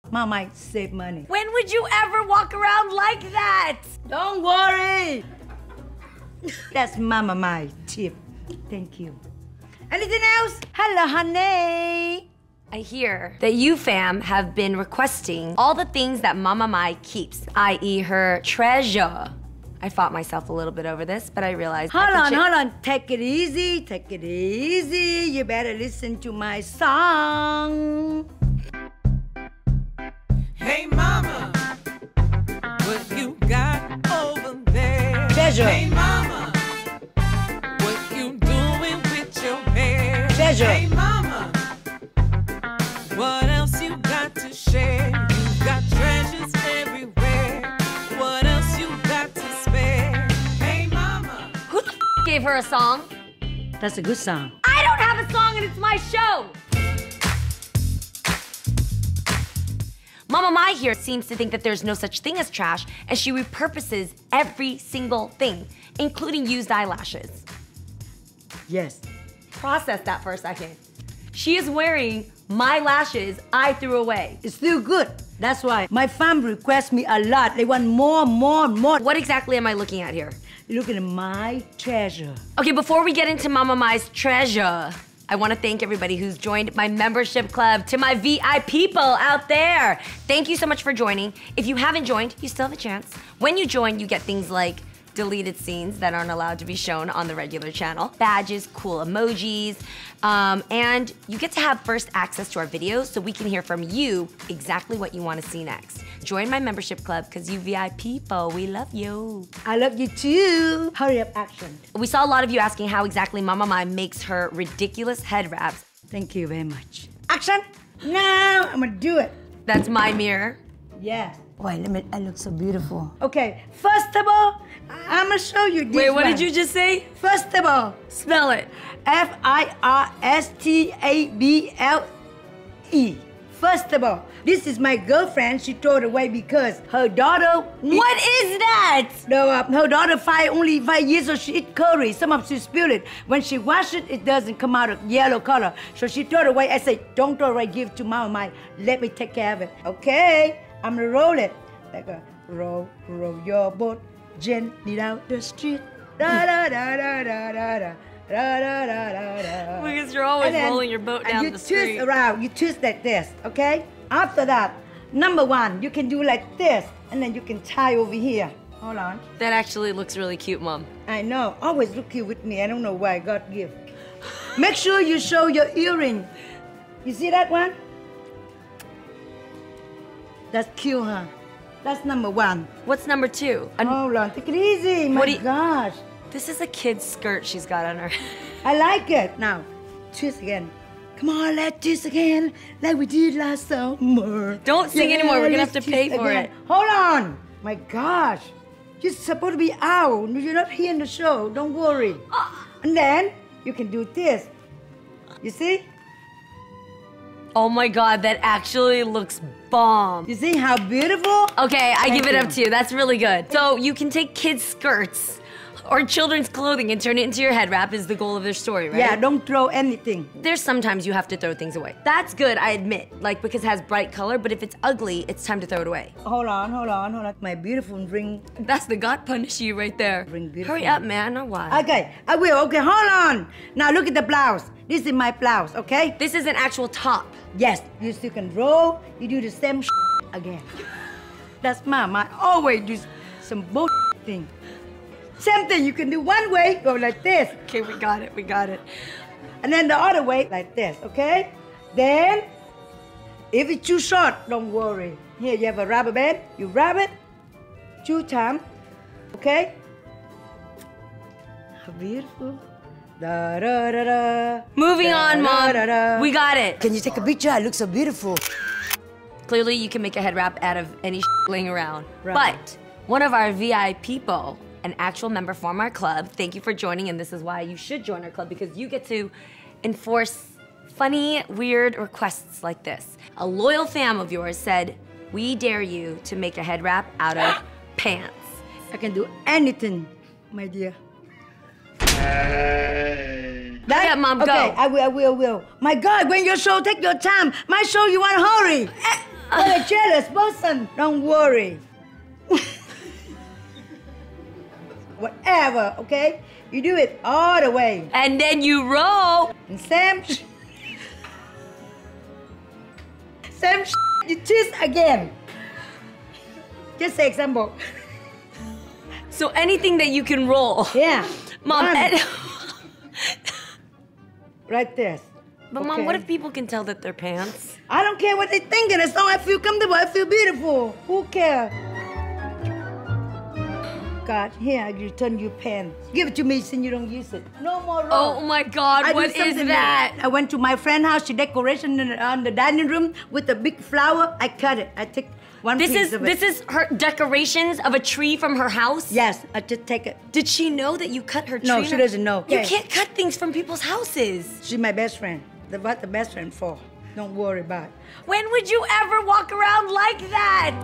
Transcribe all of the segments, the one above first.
Mama might save money. When would you ever walk around like that? Don't worry. That's Mama Mai tip. Thank you. Anything else? Hello, honey. I hear that you, fam, have been requesting all the things that Mama Mai keeps, i.e. her treasure. I fought myself a little bit over this, but I realized Hold on. Take it easy, take it easy. You better listen to my song. Hey mama, what you got over there? Treasure. Hey mama, what you doing with your hair? Treasure. Hey mama, what else you got to share? You got treasures everywhere. What else you got to spare? Hey mama. Who the gave her a song? That's a good song. I don't have a song and it's my show! Mama Mai here seems to think that there's no such thing as trash, and she repurposes every single thing, including used eyelashes. Yes. Process that for a second. She is wearing my lashes I threw away. It's still good. That's why my fam requests me a lot. They want more. What exactly am I looking at here? You're looking at my treasure. Okay, before we get into Mama Mai's treasure, I want to thank everybody who's joined my membership club. To my VIP people out there, thank you so much for joining. If you haven't joined, you still have a chance. When you join, you get things like deleted scenes that aren't allowed to be shown on the regular channel, badges, cool emojis, and you get to have first access to our videos so we can hear from you exactly what you want to see next. Join my membership club because you VIP people, we love you. I love you too. Hurry up, action. We saw a lot of you asking how exactly Mama Mai makes her ridiculous head wraps. Thank you very much. Action. Now I'm gonna do it. That's my mirror. Yeah. Wait, I look so beautiful. Okay, first of all, I'm gonna show you this. Wait, what one. did you just say? First of all, Spell it. F-I-R-S-T-A-B-L-E. First of all, this is my girlfriend. She threw it away because her daughter... What is that? Her daughter only 5 years old. She eat curry. Some of she spilled it. When she wash it, it doesn't come out of yellow color. So she threw it away. I said, don't throw it away. Give it to Mama Mai. Let me take care of it. Okay, I'm gonna roll it. Like a roll your boat gently down the street. Da da da da da da da. Da, da, da, da, da. Because you're always rolling your boat down the street. You twist around, you twist like this, okay? After that, number one, you can do like this, and then you can tie over here. Hold on. That actually looks really cute, Mom. I know, always look cute with me. I don't know why God give. Make sure you show your earring. You see that one? That's cute, huh? That's number one. What's number two? Hold on, take it easy, my gosh. This is a kid's skirt she's got on her. I like it. Now, twist again. Come on, let's twist again, like we did last summer. Don't sing anymore, we're gonna have to pay for it. Hold on. My gosh. You're supposed to be out. You're not here in the show. Don't worry. And then, you can do this. You see? Oh my God, that actually looks bomb. You see how beautiful? Okay, I give it up to you. That's really good. So you can take kids' skirts or children's clothing and turn it into your head wrap is the goal of their story, right? Yeah, don't throw anything. There's sometimes you have to throw things away. That's good, I admit, like because it has bright color, but if it's ugly, it's time to throw it away. Hold on. My beautiful ring. That's the God punish you right there. Hurry up, man, or what? Okay, I will. Okay, hold on. Now look at the blouse. This is my blouse, okay? This is an actual top. Yes, you still can roll. You do the same again. That's Mama. I always do some bullshit thing. Same thing, you can do one way, go like this. Okay, we got it. And then the other way, like this, okay? Then, if it's too short, don't worry. Here, you have a rubber band. You wrap it 2 times, okay? How beautiful. Da, da, da, da. Moving Da, on, da, Mom. da, da. We got it. Can you take a picture? I look so beautiful. Clearly, you can make a head wrap out of any laying around. Right. But one of our VIP people, an actual member from our club, thank you for joining, and this is why you should join our club, because you get to enforce funny, weird requests like this. A loyal fam of yours said, we dare you to make a head wrap out of pants. I can do anything, my dear. Hurry up, Mom, go. Okay, I will. My God, when your show, take your time. My show, you want to hurry. You're a jealous person. Don't worry. Whatever, okay? You do it all the way. And then you roll. And same you twist again. Just say example. So anything that you can roll. Yeah. Mom, Right there. but Mom, what if people can tell that they're pants? I don't care what they're thinking. As long as I feel comfortable, I feel beautiful. Who cares? God, here, you turn your pen. Give it to me since you don't use it. No more roll. Oh my God, what is that? I went to my friend's house. She decoration on the dining room with a big flower. I cut it. I take one piece of it. This is her decorations of a tree from her house? Yes, I just take it. Did she know that you cut her tree? No, she doesn't know. You can't cut things from people's houses. She's my best friend. What the best friend for? Don't worry about it. When would you ever walk around like that?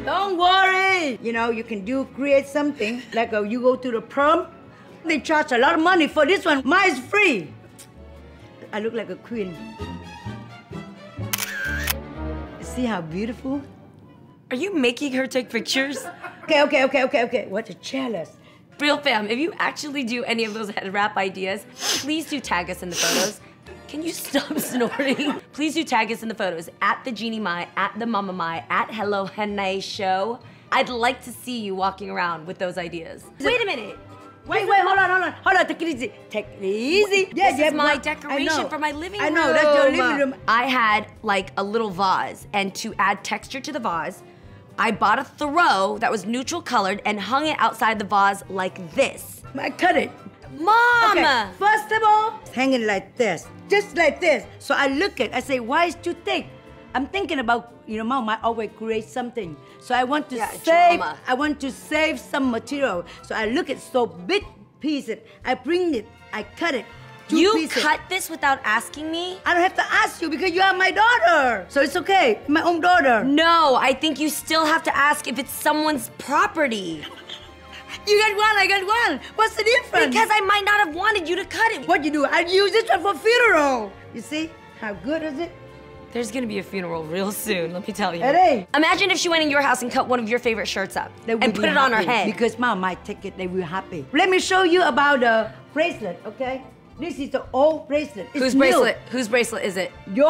Don't worry. You know, you can create something. Like you go to the prom, they charge a lot of money for this one. Mine is free. I look like a queen. See how beautiful? Are you making her take pictures? Okay. What a jealous. Real fam, if you actually do any of those head wrap ideas, please do tag us in the photos. Can you stop snorting? Please do tag us in the photos at the Jeannie Mai, at the Mama Mai, at Hello Hunnay Show. I'd like to see you walking around with those ideas. Wait a minute. Wait, hold on. Take it easy. Take it easy. This is my decoration for my living room. I know, that's your living room. I had like a little vase, and to add texture to the vase, I bought a throw that was neutral colored and hung it outside the vase like this. I cut it. Mom! Okay, first of all, hang it like this. Just like this. So I look at it, I say, why is too thick? I'm thinking about, Mom might always create something. So I want to save some material. So I look at so big pieces. I bring it, I cut it. You pieces. cut this without asking me? I don't have to ask you because you are my daughter. So it's okay, my own daughter. No, I think you still have to ask if it's someone's property. You got one, I got one. What's the difference? Because I might not have wanted you to cut it. What you do? I use this one for funeral. You see? How good is it? There's gonna be a funeral real soon, let me tell you. Hey. Imagine if she went in your house and cut one of your favorite shirts up and put it on her head. Because Mom might take it, they will be happy. Let me show you about the bracelet, okay? This is the old bracelet. It's Whose bracelet is it? You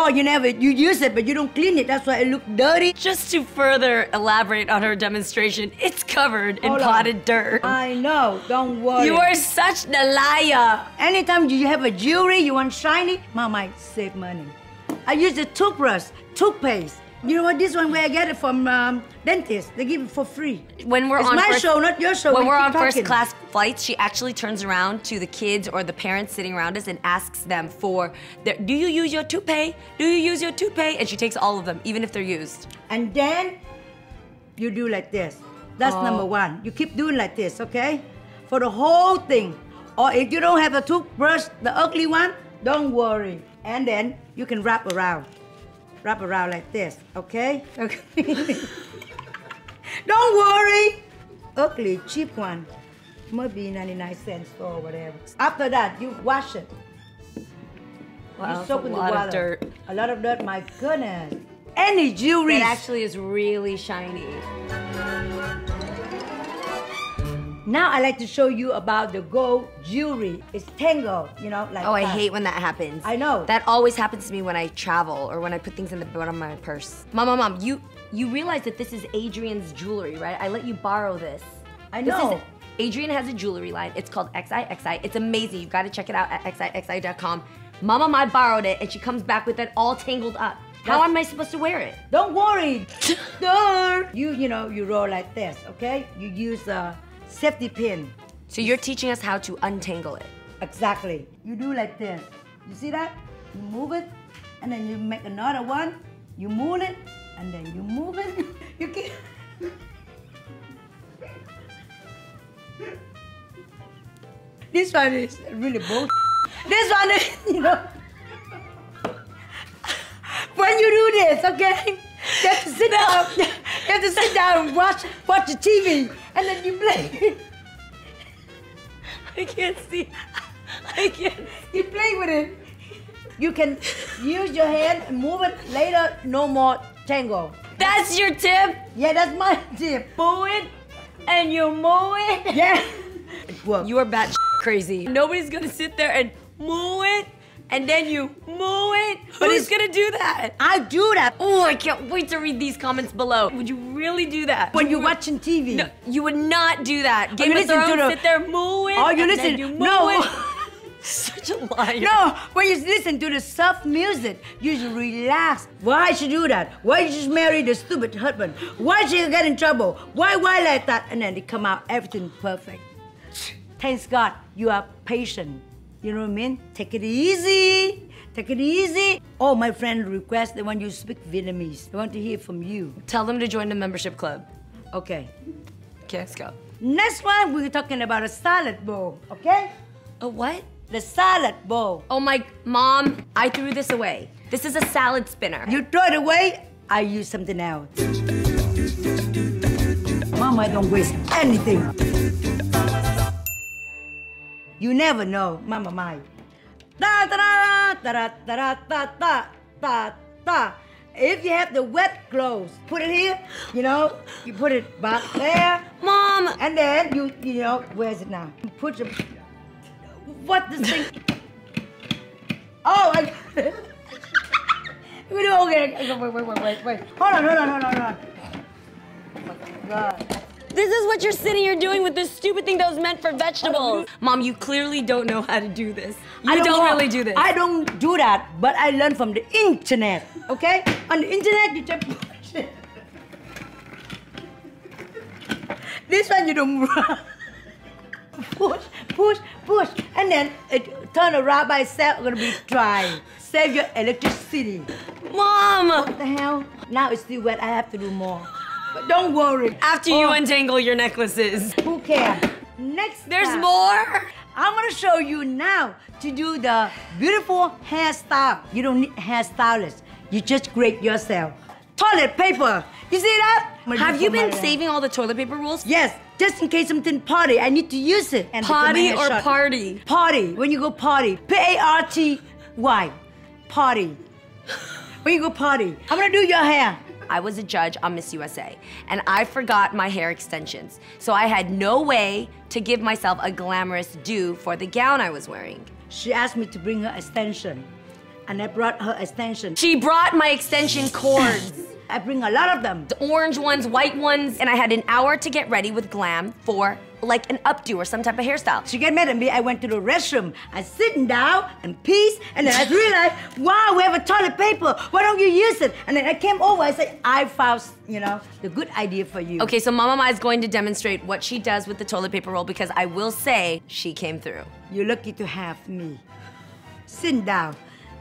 use it, but you don't clean it. That's why it looks dirty. Just to further elaborate on her demonstration, it's covered in potted dirt. I know, don't worry. You are such a liar. Anytime you have a jewelry, you want shiny, Mom might save money. I use the toothpaste. You know what? This one where I get it from dentist. They give it for free. When we're it's on my show, not your show. When we're on first class flights, she actually turns around to the kids or the parents sitting around us and asks them for, do you use your toothpaste? Do you use your toothpaste? And she takes all of them, even if they're used. And then you do like this. That's number one. You keep doing like this, okay? For the whole thing. Or if you don't have a toothbrush, the ugly one, don't worry. And then you can wrap around. Wrap around like this, okay? Okay. Don't worry. Ugly, cheap one. Maybe 99 cents or whatever. After that, you wash it. Wow, you soak in the water. A lot of dirt. A lot of dirt, my goodness. Any jewelry. It actually is really shiny. Now I like to show you about the gold jewelry. It's tangled, like I hate when that happens. I know. That always happens to me when I travel or when I put things in the bottom of my purse. Mom, you realize that this is Adrian's jewelry, right? I let you borrow this. I know. Adrian has a jewelry line. It's called XIXI. It's amazing. You've got to check it out at xixi.com. Mama Mai borrowed it and she comes back with it all tangled up. How am I supposed to wear it? Don't worry. You roll like this, okay? You use a safety pin. So you're teaching us how to untangle it. Exactly. You do like this. You see that? You move it, and then you make another one. You move it, and then you move it. You keep... This one is really bullshit. This one is, when you do this, okay? You have to sit down. You have to sit down and watch the TV, and then you play. I can't see. I can't. You play with it. You can use your hand and move it later. No more tango. That's your tip? Yeah, that's my tip. Move it and you move it? Yeah. It works. You are bat crazy. Nobody's gonna sit there and move it and then you move it. But Who's gonna do that? I do that. Oh, I can't wait to read these comments below. Would you really do that? When you're watching TV. No, you would not do that. Game you of listen to Thrones, the- sit there, move it. Oh, you and listen. then you move No. it. Such a liar. No, when you listen to the soft music, you should relax. Why should you do that? Why you just marry the stupid husband? Why should you get in trouble? Why like that? And then they come out, everything perfect. Thanks God, you are patient. You know what I mean? Take it easy. Take it easy. Oh, my friend request they want you to speak Vietnamese. They want to hear from you. Tell them to join the membership club. Okay. Okay, let's go. Next one, we're talking about a salad bowl, okay? A what? The salad bowl. Oh my, Mom, I threw this away. This is a salad spinner. You throw it away, I use something else. Mama don't waste anything. You never know, Mama Mai. Da da da da da da da da da. If you have the wet clothes, put it here. You know, you put it back there, Mom! and then you know where's it now? You put your what this thing? Oh, I. We do okay. Wait. Hold on. Oh my God. This is what you're sitting here doing with this stupid thing that was meant for vegetables. Mom, you clearly don't know how to do this. You don't really do this. I don't do that, but I learned from the internet, okay? On the internet, you just push it. This one you don't push, and then it turn around by itself, gonna be dry. Save your electricity. Mom! What the hell? Now it's still wet, I have to do more. But don't worry. After you untangle your necklaces. Who cares? Next There's time, more? I'm gonna show you now to do the beautiful hairstyle. You don't need hairstylist. You just create yourself. Toilet paper. You see that? Have you been saving all the toilet paper rolls? Yes, just in case something party, I need to use it. And Potty become a or headshot. party? Party. When you go party. P-A-R-T-Y. Party. When you go party. I'm gonna do your hair. I was a judge on Miss USA, and I forgot my hair extensions. So I had no way to give myself a glamorous do for the gown I was wearing. She asked me to bring her extension, and I brought her extension. She brought my extension cords. I bring a lot of them. The orange ones, white ones, and I had an hour to get ready with glam for like an updo or some type of hairstyle. She get mad at me. I went to the restroom. I sitting down and peace, and then I realized, wow, we have a toilet paper. Why don't you use it? And then I came over. I said, I found, the good idea for you. Okay, so Mama Mai is going to demonstrate what she does with the toilet paper roll because I will say she came through. You're lucky to have me. Sit down.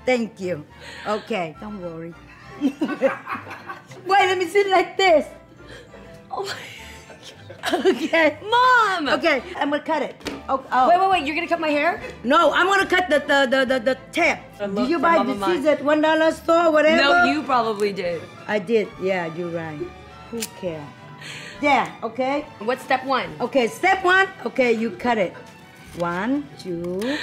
Thank you. Okay, don't worry. Wait, let me sit like this. Oh my Okay. Mom! Okay, I'm gonna cut it. Oh. Wait, you're gonna cut my hair? No, I'm gonna cut the tape. look Did you for buy Mama the Mai. scissors at $1 store, whatever? No, you probably did. I did. Yeah, you're right. Who cares? Yeah, okay. What's step one? Okay, step one. Okay, you cut it. 1, 2,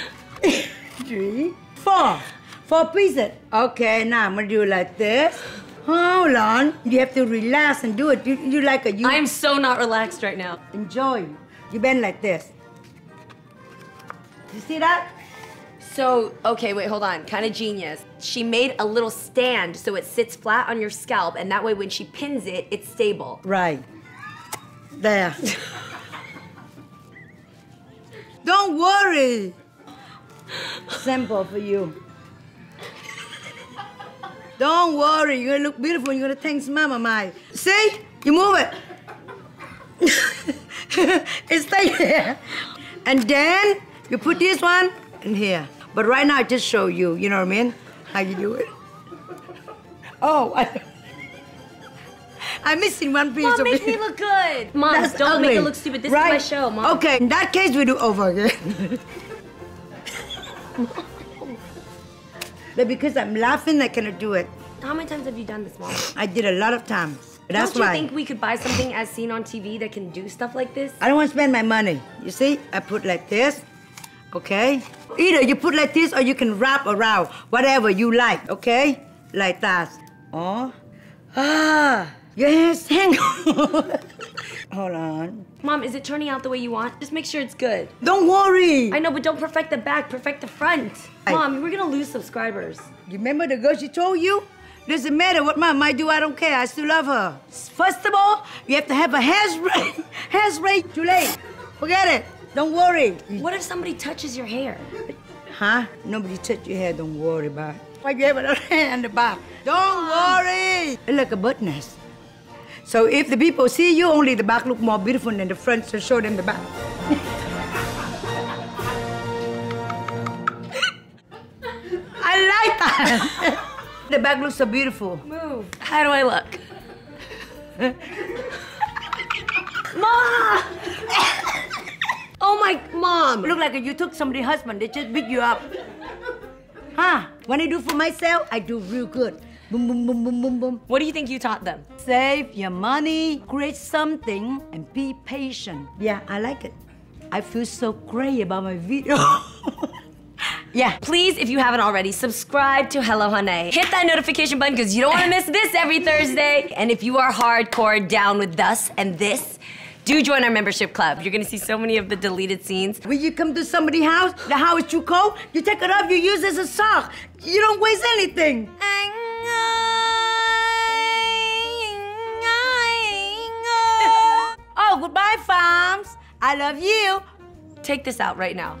3, 4. 4 pieces. Okay, now I'm gonna do it like this. Hold on. You have to relax and do it. You like a... I am so not relaxed right now. Enjoy. You bend like this. You see that? So, okay, wait, hold on. Kind of genius. She made a little stand so it sits flat on your scalp, and that way when she pins it, it's stable. Right. There. Don't worry. Simple for you. Don't worry, you're gonna look beautiful. You're gonna thank Mama Mai. See? You move it. It stays there. And then you put this one in here. But right now I just show you, you know what I mean? How you do it. Oh, I'm missing one piece Mom, of make it. me look good. Mom, That's don't ugly. make it look stupid. This Right? is my show, Mom. Okay, in that case we do over again. But because I'm laughing, I cannot do it. How many times have you done this, Mom? I did a lot of times. That's Don't you why. think we could buy something as seen on TV that can do stuff like this? I don't want to spend my money. You see, I put like this. Okay? Either you put like this or you can wrap around, whatever you like, okay? Like that. Oh. Yes, hang on. Hold on. Mom, is it turning out the way you want? Just make sure it's good. Don't worry. I know, but don't perfect the back, perfect the front. Mom, we're gonna lose subscribers. Remember the girl she told you? Doesn't matter what Mom might do, I don't care. I still love her. First of all, you have to have a hairspray. Hairspray, too late. Forget it. Don't worry. What if somebody touches your hair? Huh? Nobody touch your hair, don't worry about it. Why you have another hand in the back? Don't worry. It's like a bird nest. So if the people see you, only the back look more beautiful than the front, so show them the back. I like that. The back looks so beautiful. Move. How do I look? Mom! Oh my, Mom! Look like you took somebody's husband, they just beat you up. Huh? When I do for myself, I do real good. Boom, boom, boom, boom, boom, boom. What do you think you taught them? Save your money, create something, and be patient. Yeah, I like it. I feel so great about my video. Yeah. Please, if you haven't already, subscribe to Hello Hunnay. Hit that notification button because you don't want to miss this every Thursday. And if you are hardcore down with us and this, do join our membership club. You're gonna see so many of the deleted scenes. When you come to somebody's house, the house is too cold, you take it off, you use it as a sock. You don't waste anything. Oh, goodbye, farms. I love you. Take this out right now.